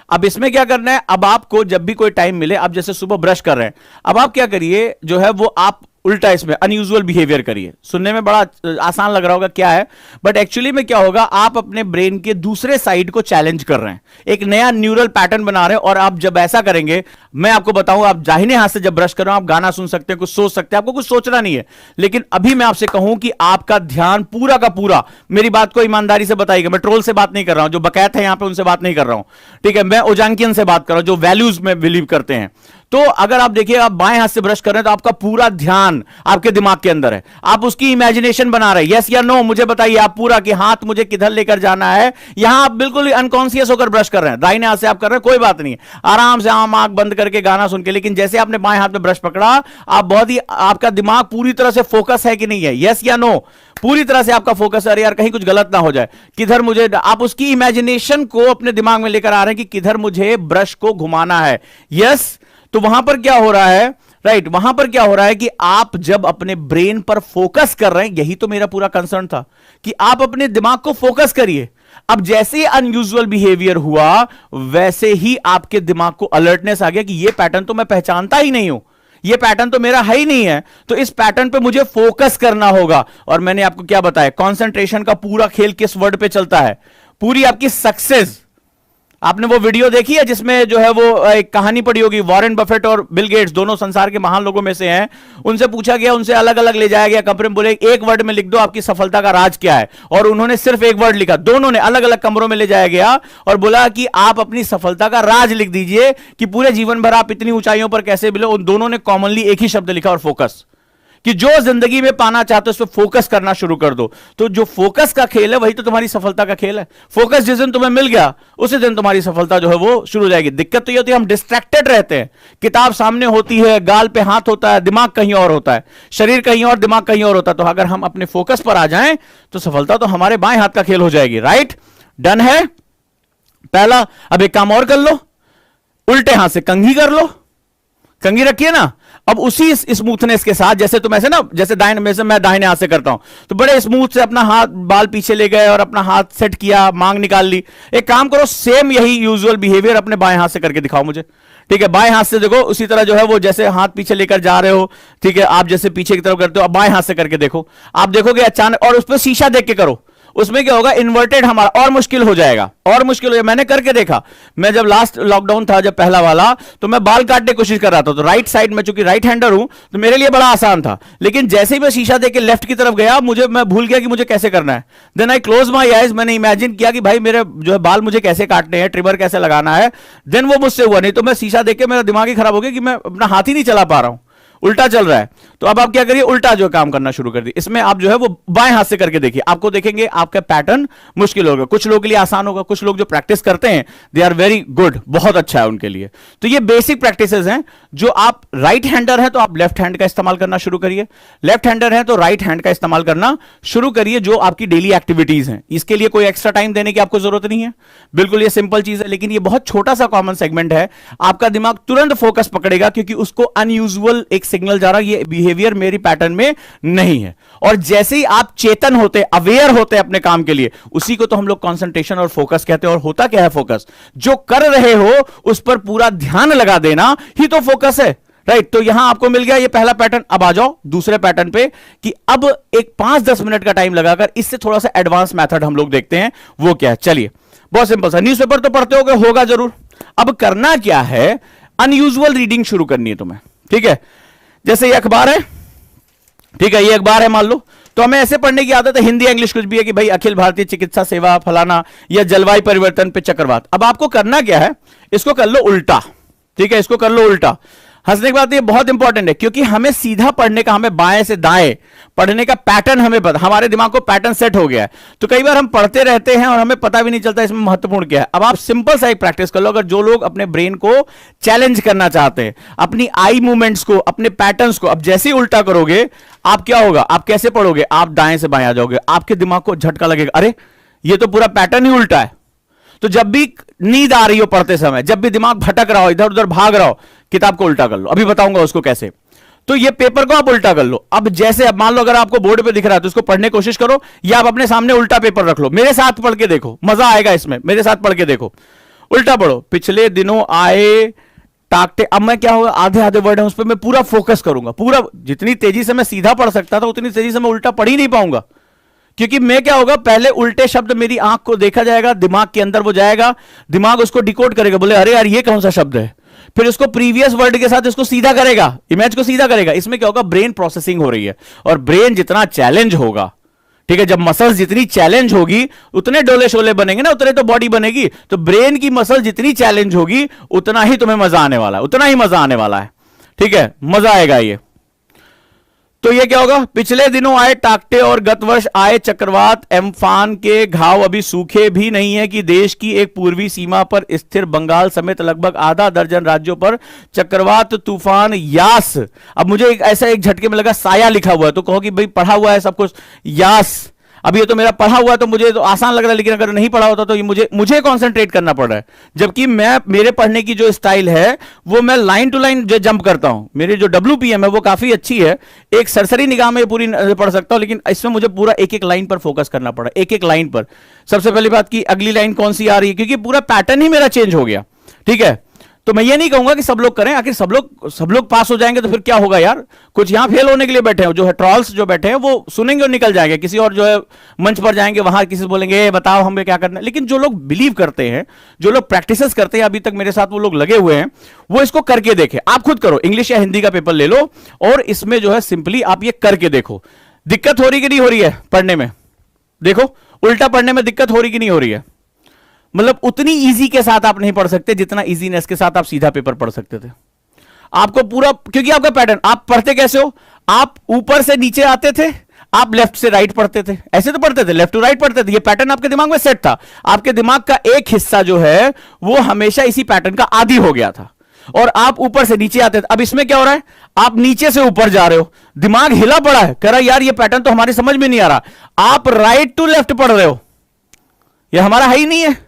अब इसमें क्या करना है, अब आपको जब भी कोई टाइम मिले, आप जैसे सुबह ब्रश कर रहे हैं, अब आप क्या करिए, जो है वो आप उल्टा इसमें अनयूजुअल बिहेवियर करिए। सुनने में बड़ा आसान लग रहा होगा क्या है, बट एक्चुअली में क्या होगा, आप अपने ब्रेन के दूसरे साइड को चैलेंज कर रहे हैं, एक नया न्यूरल पैटर्न बना रहे हैं। और आप जब ऐसा करेंगे, मैं आपको बताऊं, आप दाहिने हाथ से जब ब्रश कर रहे हो, आप गाना सुन सकते हैं, कुछ सोच सकते हैं, आपको कुछ सोचना नहीं है। लेकिन अभी मैं आपसे कहूं कि आपका ध्यान पूरा का पूरा, मेरी बात को ईमानदारी से बताइएगा, मैं ट्रोल से बात नहीं कर रहा हूं, जो बकैत है यहां पे उनसे बात नहीं कर रहा हूं, ठीक है। मैं ओजांकियन से बात कर रहा हूं, जो वैल्यूज में बिलीव करते हैं। तो अगर आप देखिए, आप बाएं हाथ से ब्रश कर रहे हैं तो आपका पूरा ध्यान आपके दिमाग के अंदर है, आप उसकी इमेजिनेशन बना रहे हैं। यस या नो मुझे बताइए आप पूरा, कि हाथ मुझे किधर लेकर जाना है। यहां आप बिल्कुल अनकॉन्शियस होकर ब्रश कर रहे हैं, दाहिने हाथ से आप कर रहे हैं, कोई बात नहीं, आराम से आंख बंद करके गाना सुन के। लेकिन जैसे आपने बाएं हाथ में ब्रश पकड़ा, आप बहुत ही, आपका दिमाग पूरी तरह से फोकस है कि नहीं है? यस या नो? पूरी तरह से आपका फोकस है, अरे यार कहीं कुछ गलत ना हो जाए, किधर मुझे, आप उसकी इमेजिनेशन को अपने दिमाग में लेकर आ रहे हैं कि किधर मुझे ब्रश को घुमाना है। यस। तो वहां पर क्या हो रहा है, राइट, वहां पर क्या हो रहा है कि आप जब अपने ब्रेन पर फोकस कर रहे हैं, यही तो मेरा पूरा कंसर्न था कि आप अपने दिमाग को फोकस करिए। अब जैसे अनयूजुअल बिहेवियर हुआ वैसे ही आपके दिमाग को अलर्टनेस आ गया कि ये पैटर्न तो मैं पहचानता ही नहीं हूं, ये पैटर्न तो मेरा है ही नहीं है, तो इस पैटर्न पे मुझे फोकस करना होगा। और मैंने आपको क्या बताया, कंसंट्रेशन का पूरा खेल किस वर्ड पे चलता है, पूरी आपकी सक्सेस। आपने वो वीडियो देखी है जिसमें जो है वो एक कहानी पढ़ी होगी, वॉरेन बफेट और बिल गेट्स दोनों संसार के महान लोगों में से हैं, उनसे पूछा गया, उनसे अलग अलग ले जाया गया कमरे में, बोले एक वर्ड में लिख दो आपकी सफलता का राज क्या है, और उन्होंने सिर्फ एक वर्ड लिखा। दोनों ने अलग अलग कमरों में ले जाया गया और बोला कि आप अपनी सफलता का राज लिख दीजिए कि पूरे जीवन भर आप इतनी ऊंचाइयों पर कैसे मिले। उन दोनों ने कॉमनली एक ही शब्द लिखा, और फोकस, कि जो जिंदगी में पाना चाहते हो उस पर फोकस करना शुरू कर दो। तो जो फोकस का खेल है वही तो तुम्हारी सफलता का खेल है। फोकस जिस दिन तुम्हें मिल गया उसी दिन तुम्हारी सफलता जो है वो शुरू हो जाएगी। दिक्कत तो ये होती है हम डिस्ट्रैक्टेड रहते हैं, किताब सामने होती है, गाल पे हाथ होता है, दिमाग कहीं और होता है, शरीर कहीं और, दिमाग कहीं और होता है। तो अगर हम अपने फोकस पर आ जाएं तो सफलता तो हमारे बाएं हाथ का खेल हो जाएगी। राइट, डन है पहला। अब एक काम और कर लो, उल्टे हाथ से कंघी कर लो, कंघी रखिए ना। अब उसी स्मूथनेस के साथ, जैसे तुम ऐसे ना, जैसे दाहिने में से मैं दाहिने हाथ से करता हूं, तो बड़े स्मूथ से अपना हाथ बाल पीछे ले गए और अपना हाथ सेट किया, मांग निकाल ली। एक काम करो, सेम यही यूजुअल बिहेवियर अपने बाएं हाथ से करके दिखाओ मुझे। ठीक है, बाएं हाथ से देखो, उसी तरह जो है वो जैसे हाथ पीछे लेकर जा रहे हो, ठीक है, आप जैसे पीछे की तरफ करते हो, अब बाएं हाथ से करके देखो। आप देखोगे अचानक, और उस पर शीशा देख के करो, उसमें क्या होगा, इन्वर्टेड हमारा और मुश्किल हो जाएगा, और मुश्किल हो जाएगा। मैंने करके देखा, मैं जब लास्ट लॉकडाउन था, जब पहला वाला, तो मैं बाल काटने की कोशिश कर रहा था, तो राइट साइड में, चूंकि राइट हैंडर हूं, तो मेरे लिए बड़ा आसान था। लेकिन जैसे ही मैं शीशा देख के लेफ्ट की तरफ गया, मैं भूल गया कि मुझे कैसे करना है। Then I close my eyes, मैंने इमेजिन किया कि भाई मेरे जो है बाल मुझे कैसे काटने हैं, ट्रिमर कैसे लगाना है। देन वो मुझसे हुआ नहीं, तो मैं शीशा देख के मेरा दिमाग ही खराब हो गया कि मैं अपना हाथ ही नहीं चला पा रहा हूं, उल्टा चल रहा है। तो अब आप क्या करिए, उल्टा जो काम करना शुरू कर दिए। इसमें आप जो है वो बाएं हाथ से करके देखिए, आपको देखेंगे आपका पैटर्न मुश्किल होगा। कुछ लोगों के लिए आसान होगा, कुछ लोग जो प्रैक्टिस करते हैं दे आर वेरी गुड, बहुत अच्छा है उनके लिए। तो ये बेसिक प्रैक्टिसेस हैं। जो आप राइट हैंडर हैं तो आप लेफ्ट हैंड का इस्तेमाल करना शुरू करिए, लेफ्ट हैंडर हैं तो राइट हैंड का इस्तेमाल करना शुरू करिए। जो आपकी डेली एक्टिविटीज हैं, इसके लिए कोई एक्स्ट्रा टाइम देने की आपको जरूरत नहीं है, बिल्कुल ये सिंपल चीज है। लेकिन ये बहुत छोटा सा कॉमन सेगमेंट है, आपका दिमाग तुरंत फोकस पकड़ेगा, क्योंकि उसको अनयूजुअल एक सिग्नल जा रहा है, ये बिहेवियर मेरी पैटर्न में नहीं है। और जैसे ही आप चेतन होते, अवेयर होते अपने काम के लिए, उसी को तो हम लोग कंसंट्रेशन और फोकस कहते हैं। और होता क्या है फोकस, जो कर रहे हो उस पर पूरा ध्यान लगा देना ही तो फोकस है। राइट, तो यहां आपको मिल गया ये पहला पैटर्न। अब आ जाओ दूसरे पैटर्न पे, कि अब एक 5-10 मिनट का टाइम लगाकर इससे थोड़ा सा एडवांस मेथड हम लोग देखते हैं, वो क्या है। चलिए, बहुत सिंपल सा, न्यूज़पेपर तो पढ़ते होगे, होगा जरूर। अब करना क्या है, अनयूजुअल रीडिंग शुरू करनी है तुम्हें। ठीक है, जैसे ये अखबार है, ठीक है, ये अखबार है मान लो, तो हमें ऐसे पढ़ने की आदत है, हिंदी इंग्लिश कुछ भी है, कि भाई अखिल भारतीय चिकित्सा सेवा फलाना, या जलवायु परिवर्तन पे चक्रवात। अब आपको करना क्या है, इसको कर लो उल्टा। ठीक है, इसको कर लो उल्टा। हंसने की बात ये बहुत इंपॉर्टेंट है, क्योंकि हमें सीधा पढ़ने का, हमें बाएं से दाएं पढ़ने का पैटर्न हमें पता, हमारे दिमाग को पैटर्न सेट हो गया है। तो कई बार हम पढ़ते रहते हैं और हमें पता भी नहीं चलता इसमें महत्वपूर्ण क्या है। अब आप सिंपल सा एक प्रैक्टिस कर लो, अगर जो लोग अपने ब्रेन को चैलेंज करना चाहते हैं, अपनी आई मूवमेंट्स को, अपने पैटर्न्स को, अब जैसे ही उल्टा करोगे आप क्या होगा, आप कैसे पढ़ोगे, आप दाएं से बाएं आ जाओगे, आपके दिमाग को झटका लगेगा, अरे ये तो पूरा पैटर्न ही उल्टा है। तो जब भी नींद आ रही हो पढ़ते समय, जब भी दिमाग भटक रहा हो, इधर उधर भाग रहा हो, किताब को उल्टा कर लो। अभी बताऊंगा उसको कैसे। तो ये पेपर को आप उल्टा कर लो। अब जैसे, अब मान लो अगर आपको बोर्ड पे दिख रहा है तो उसको पढ़ने की कोशिश करो, या आप अपने सामने उल्टा पेपर रख लो, मेरे साथ पढ़ के देखो, मजा आएगा इसमें, मेरे साथ पढ़ के देखो। उल्टा पढ़ो, पिछले दिनों आए टाकटे। अब मैं क्या होगा, आधे आधे वर्ड है उस पर मैं पूरा फोकस करूंगा, पूरा, जितनी तेजी से मैं सीधा पढ़ सकता था उतनी तेजी से मैं उल्टा पढ़ ही नहीं पाऊंगा। क्योंकि मैं क्या होगा, पहले उल्टे शब्द मेरी आंख को देखा जाएगा, दिमाग के अंदर वो जाएगा, दिमाग उसको डिकोड करेगा, बोले अरे यार ये कौन सा शब्द है, फिर उसको प्रीवियस वर्ड के साथ इसको सीधा करेगा, इमेज को सीधा करेगा। इसमें क्या होगा, ब्रेन प्रोसेसिंग हो रही है। और ब्रेन जितना चैलेंज होगा, ठीक है, जब मसल्स जितनी चैलेंज होगी उतने डोले शोले बनेंगे ना, उतने तो बॉडी बनेगी। तो ब्रेन की मसल जितनी चैलेंज होगी उतना ही तुम्हें मजा आने वाला है, उतना ही मजा आने वाला है। ठीक है, मजा आएगा ये। तो ये क्या होगा, पिछले दिनों आए टाकटे और गत वर्ष आए चक्रवात एम्फान के घाव अभी सूखे भी नहीं है, कि देश की एक पूर्वी सीमा पर स्थिर बंगाल समेत लगभग आधा दर्जन राज्यों पर चक्रवात तूफान यास। अब मुझे ऐसा एक झटके में लगा साया लिखा हुआ है, तो कहो कि भाई पढ़ा हुआ है सब कुछ, यास। अब ये तो मेरा पढ़ा हुआ तो मुझे तो आसान लग रहा है, लेकिन अगर नहीं पढ़ा होता तो ये मुझे कंसंट्रेट करना पड़ रहा है। जबकि मेरे पढ़ने की जो स्टाइल है वो मैं लाइन टू लाइन जो जंप करता हूं, मेरी जो WPM है वो काफी अच्छी है, एक सरसरी निगाह में पूरी पढ़ सकता हूं, लेकिन इसमें मुझे पूरा एक एक लाइन पर फोकस करना पड़ा, एक एक लाइन पर। सबसे पहली बात की अगली लाइन कौन सी आ रही है, क्योंकि पूरा पैटर्न ही मेरा चेंज हो गया। ठीक है, तो मैं ये नहीं कहूंगा कि सब लोग करें, आखिर सब लोग पास हो जाएंगे तो फिर क्या होगा यार। कुछ यहां फेल होने के लिए बैठे हैं, जो है ट्रॉल्स जो बैठे हैं वो सुनेंगे और निकल जाएंगे, किसी और जो है मंच पर जाएंगे, वहां किसी से बोलेंगे बताओ हमें क्या करना है। लेकिन जो लोग बिलीव करते हैं, जो लोग प्रैक्टिस करते हैं, अभी तक मेरे साथ वो लोग लगे हुए हैं, वो इसको करके देखें। आप खुद करो, इंग्लिश या हिंदी का पेपर ले लो और इसमें जो है सिंपली आप ये करके देखो। दिक्कत हो रही कि नहीं हो रही है पढ़ने में? देखो, उल्टा पढ़ने में दिक्कत हो रही कि नहीं हो रही है? मतलब उतनी इजी के साथ आप नहीं पढ़ सकते जितना इजीनेस के साथ आप सीधा पेपर पढ़ सकते थे। आपको पूरा, क्योंकि आपका पैटर्न, आप पढ़ते कैसे हो, आप ऊपर से नीचे आते थे, आप लेफ्ट से राइट पढ़ते थे, ऐसे तो पढ़ते थे, लेफ्ट टू राइट पढ़ते थे। ये पैटर्न आपके दिमाग में सेट था। आपके दिमाग का एक हिस्सा जो है वो हमेशा इसी पैटर्न का आदी हो गया था और आप ऊपर से नीचे आते थे। अब इसमें क्या हो रहा है, आप नीचे से ऊपर जा रहे हो, दिमाग हिला पड़ा है, कह रहा यार ये पैटर्न तो हमारी समझ में नहीं आ रहा। आप राइट टू लेफ्ट पढ़ रहे हो, ये हमारा है ही नहीं है,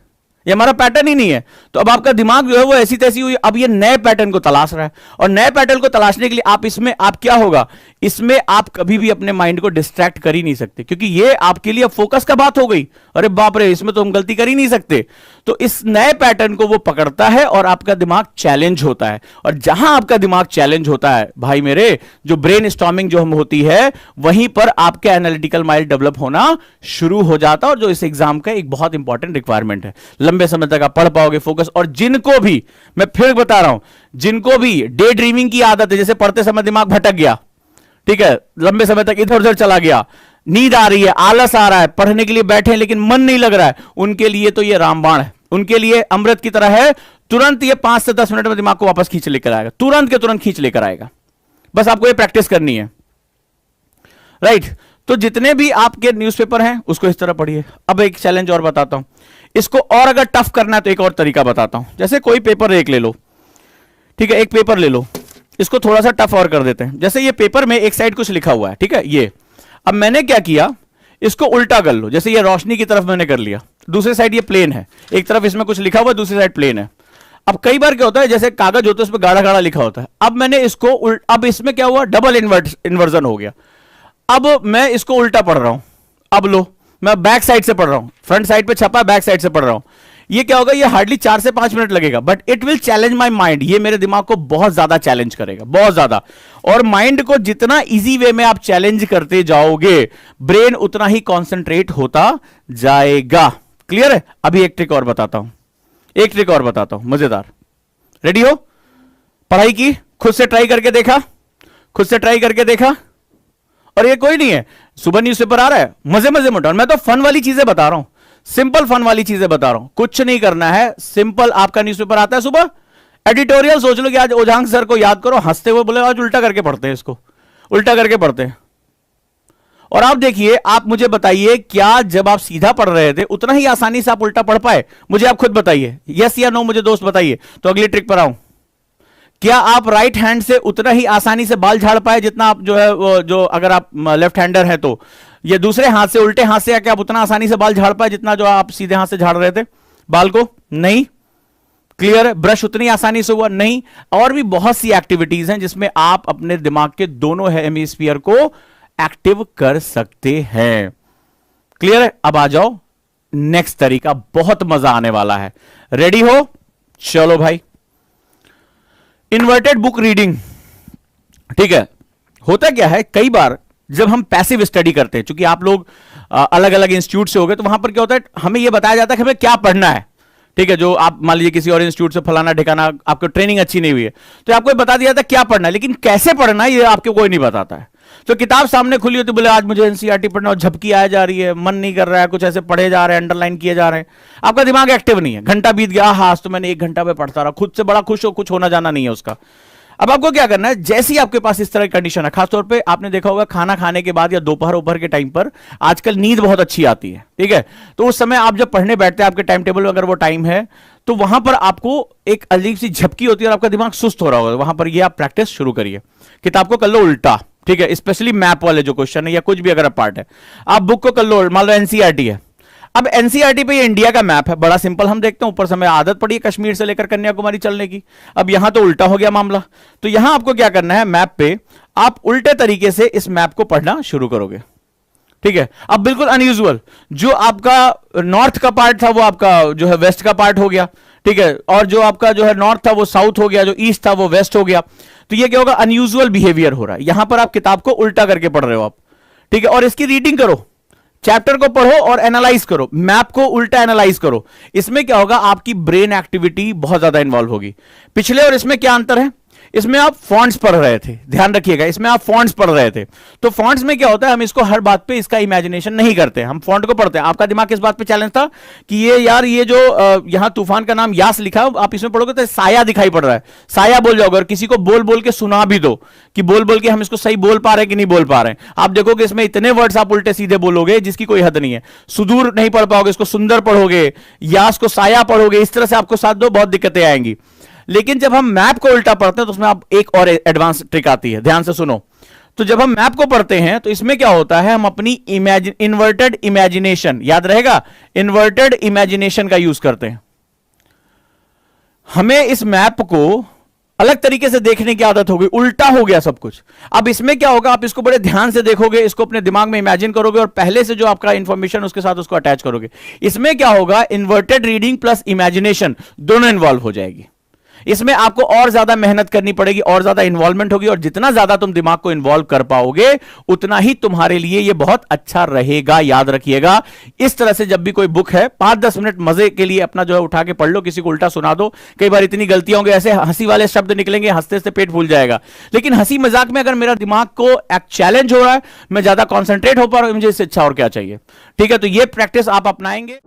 ये हमारा पैटर्न ही नहीं है। तो अब आपका दिमाग जो है वो ऐसी तैसी हुई, अब ये नए पैटर्न को तलाश रहा है। और नए पैटर्न को तलाशने के लिए आप क्या होगा, इसमें आप कभी भी अपने माइंड को डिस्ट्रैक्ट कर ही नहीं सकते, क्योंकि ये आपके लिए फोकस का बात हो गई। अरे बाप रे, इसमें तो हम गलती कर ही नहीं सकते। तो इस नए पैटर्न को वो पकड़ता है और आपका दिमाग चैलेंज होता है। और जहां आपका दिमाग चैलेंज होता है भाई मेरे, जो ब्रेन स्टॉर्मिंग जो हम होती है, वहीं पर आपका एनालिटिकल माइंड डेवलप होना शुरू हो जाता है, और जो इस एग्जाम का एक बहुत इंपॉर्टेंट रिक्वायरमेंट है। लंबे समय तक आप पढ़ पाओगे फोकस। और जिनको भी, मैं फिर बता रहा हूं, जिनको भी डे ड्रीमिंग की आदत है, जैसे पढ़ते समय दिमाग भटक गया, ठीक है, लंबे समय तक इधर उधर चला गया, नींद आ रही है, आलस आ रहा है, पढ़ने के लिए बैठे हैं लेकिन मन नहीं लग रहा है, उनके लिए तो ये रामबाण है, उनके लिए अमृत की तरह है। तुरंत ये 5 से 10 मिनट में दिमाग को वापस खींच लेकर आएगा, तुरंत के तुरंत खींच लेकर आएगा। बस आपको ये प्रैक्टिस करनी है, राइट। तो जितने भी आपके न्यूज़पेपर हैं उसको इस तरह पढ़िए। अब एक चैलेंज और बताता हूं, इसको और अगर टफ करना है तो एक और तरीका बताता हूं। जैसे कोई पेपर एक ले लो, ठीक है, एक पेपर ले लो, इसको थोड़ा सा टफ और कर देते हैं। जैसे ये पेपर में एक साइड कुछ लिखा हुआ है, ठीक है, ये अब मैंने क्या किया, इसको उल्टा कर लो। जैसे ये रोशनी की तरफ मैंने कर लिया, दूसरी साइड ये प्लेन है, एक तरफ इसमें कुछ लिखा हुआ है, दूसरी साइड प्लेन है। अब कई बार क्या होता है, जैसे कागज होता है उस पर गाढ़ा गाढ़ा लिखा होता है। अब मैंने इसको अब इसमें क्या हुआ, डबल इन्वर्जन हो गया। अब मैं इसको उल्टा पढ़ रहा हूं। अब लो, मैं बैक साइड से पढ़ रहा हूं, फ्रंट साइड पे छपा है, बैक साइड से पढ़ रहा हूं। ये क्या होगा, ये हार्डली 4 से 5 मिनट लगेगा, but it will challenge my mind. ये मेरे दिमाग को बहुत ज्यादा चैलेंज करेगा, बहुत ज्यादा। और माइंड को जितना इजी वे में आप चैलेंज करते जाओगे, ब्रेन उतना ही कॉन्सेंट्रेट होता जाएगा। क्लियर है? अभी एक ट्रिक और बताता हूं, एक ट्रिक और बताता हूं, मजेदार। रेडी हो? पढ़ाई की, खुद से ट्राई करके देखा, खुद से ट्राई करके देखा। और ये कोई नहीं है, सुबह न्यूज़पेपर आ रहा है, मजे मजे में उठाओ। मैं तो फन वाली चीजें बता रहा हूं, सिंपल फन वाली चीजें बता रहा हूं। कुछ नहीं करना है, सिंपल। आपका न्यूज़पेपर आता है सुबह, एडिटोरियल सोच लो कि आज ओझांग सर को याद करो, हंसते हुए बोले आज उल्टा करके पढ़ते हैं, इसको उल्टा करके पढ़ते हैं। और आप देखिए, आप मुझे बताइए, क्या जब आप सीधा पढ़ रहे थे उतना ही आसानी से आप उल्टा पढ़ पाए? मुझे आप खुद बताइए, यस या नो, मुझे दोस्त बताइए। तो अगली ट्रिक पर आऊं, क्या आप राइट हैंड से उतना ही आसानी से बाल झाड़ पाए जितना आप जो है जो अगर आप लेफ्ट हैंडर हैं तो, ये दूसरे हाथ से, उल्टे हाथ से, क्या आप उतना आसानी से बाल झाड़ पाए जितना जो आप सीधे हाथ से झाड़ रहे थे बाल को? नहीं। क्लियर है? ब्रश उतनी आसानी से हुआ? नहीं। और भी बहुत सी एक्टिविटीज हैं जिसमें आप अपने दिमाग के दोनों हेमिस्फीयर को एक्टिव कर सकते हैं। क्लियर है? अब आ जाओ नेक्स्ट तरीका, बहुत मजा आने वाला है। रेडी हो? चलो भाई, इन्वर्टेड बुक रीडिंग। ठीक है, होता क्या है, कई बार जब हम पैसिव स्टडी करते हैं, क्योंकि आप लोग अलग अलग इंस्टीट्यूट से हो गए, तो वहां पर क्या होता है, हमें यह बताया जाता है कि हमें क्या पढ़ना है। ठीक है, जो आप मान लीजिए किसी और इंस्टीट्यूट से फलाना ठिकाना, आपको ट्रेनिंग अच्छी नहीं हुई है, तो आपको बता दिया था क्या पढ़ना है, लेकिन कैसे पढ़ना है ये आपको कोई नहीं बताता है। तो किताब सामने खुली होती, बोले आज मुझे एनसीईआरटी पढ़ना, और झपकी आ जा रही है, मन नहीं कर रहा है, कुछ ऐसे पढ़े जा रहे हैं, अंडरलाइन किए जा रहे हैं, आपका दिमाग एक्टिव नहीं है। घंटा बीत गया, हाँ आज तो मैंने 1 घंटा में पढ़ता रहा, खुद से बड़ा खुश हो, कुछ होना जाना नहीं है उसका। अब आपको क्या करना है, जैसे ही आपके पास इस तरह की कंडीशन है, खासतौर पे आपने देखा होगा खाना खाने के बाद या दोपहर के टाइम पर आजकल नींद बहुत अच्छी आती है। ठीक है, तो उस समय आप जब पढ़ने बैठते हैं, आपके टाइम टेबल में अगर वो टाइम है, तो वहां पर आपको एक अजीब सी झपकी होती है और आपका दिमाग सुस्त हो रहा होगा। वहां पर ये आप प्रैक्टिस शुरू करिए, किताब को कर लो उल्टा। ठीक है, स्पेशली मैप वाले जो क्वेश्चन है या कुछ भी अगर पार्ट है, आप बुक को कर लो, मान लो एनसीईआरटी है। अब एनसीईआरटी पे ये इंडिया का मैप है, बड़ा सिंपल हम देखते हैं, ऊपर से हमें आदत पड़ी है कश्मीर से लेकर कन्याकुमारी चलने की। अब यहां तो उल्टा हो गया मामला, तो यहां आपको क्या करना है, मैप पे आप उल्टे तरीके से इस मैप को पढ़ना शुरू करोगे। ठीक है, अब बिल्कुल अनयूजुअल, जो आपका नॉर्थ का पार्ट था वो आपका जो है वेस्ट का पार्ट हो गया। ठीक है, और जो आपका जो है नॉर्थ था वो साउथ हो गया, जो ईस्ट था वो वेस्ट हो गया। तो ये क्या होगा, अनयूजुअल बिहेवियर हो रहा है। यहां पर आप किताब को उल्टा करके पढ़ रहे हो आप। ठीक है, और इसकी रीडिंग करो, चैप्टर को पढ़ो और एनालाइज करो, मैप को उल्टा एनालाइज करो। इसमें क्या होगा, आपकी ब्रेन एक्टिविटी बहुत ज्यादा इंवॉल्व होगी। पिछले और इसमें क्या अंतर है, इसमें आप फॉन्ट्स पढ़ रहे थे, ध्यान रखिएगा, इसमें आप फॉन्ट्स पढ़ रहे थे। तो फॉन्ट्स में क्या होता है, हम इसको हर बात पे इसका इमेजिनेशन नहीं करते, हम फॉन्ट को पढ़ते हैं। आपका दिमाग किस बात पे चैलेंज था कि ये यार ये जो यहां तूफान का नाम यास लिखा है, आप इसमें पढ़ोगे तो साया दिखाई पड़ रहा है, साया बोल जाओगे। और किसी को बोल बोल के सुना भी दो कि बोल बोल के हम इसको सही बोल पा रहे हैं कि नहीं बोल पा रहे हैं, आप देखोगे इसमें इतने वर्ड्स आप उल्टे सीधे बोलोगे जिसकी कोई हद नहीं है। सुदूर नहीं पढ़ पाओगे, इसको सुंदर पढ़ोगे, यास को साया पढ़ोगे, इस तरह से आपको साथ दो बहुत दिक्कतें आएंगी। लेकिन जब हम मैप को उल्टा पढ़ते हैं तो उसमें आप एक और एडवांस ट्रिक आती है, ध्यान से सुनो। तो जब हम मैप को पढ़ते हैं तो इसमें क्या होता है, हम अपनी इन्वर्टेड इमेजिनेशन, याद रहेगा, इन्वर्टेड इमेजिनेशन का यूज करते हैं। हमें इस मैप को अलग तरीके से देखने की आदत हो गई, उल्टा हो गया सब कुछ। अब इसमें क्या होगा, आप इसको बड़े ध्यान से देखोगे, इसको अपने दिमाग में इमेजिन करोगे और पहले से जो आपका इंफॉर्मेशन उसके साथ उसको अटैच करोगे। इसमें क्या होगा, इन्वर्टेड रीडिंग प्लस इमेजिनेशन दोनों इन्वॉल्व हो जाएगी। इसमें आपको और ज्यादा मेहनत करनी पड़ेगी, और ज्यादा इन्वॉल्वमेंट होगी, और जितना ज्यादा तुम दिमाग को इन्वॉल्व कर पाओगे उतना ही तुम्हारे लिए ये बहुत अच्छा रहेगा, याद रखिएगा। इस तरह से जब भी कोई बुक है 5-10 मिनट मजे के लिए अपना जो है उठा के पढ़ लो, किसी को उल्टा सुना दो। कई बार इतनी गलतियां होंगी, ऐसे हंसी वाले शब्द निकलेंगे, हंसते से पेट फूल जाएगा। लेकिन हंसी मजाक में अगर मेरा दिमाग को एक चैलेंज हो रहा है, मैं ज्यादा कॉन्सेंट्रेट हो पा रहा हूं, मुझे इससे अच्छा और क्या चाहिए। ठीक है, तो ये प्रैक्टिस आप अपनाएंगे।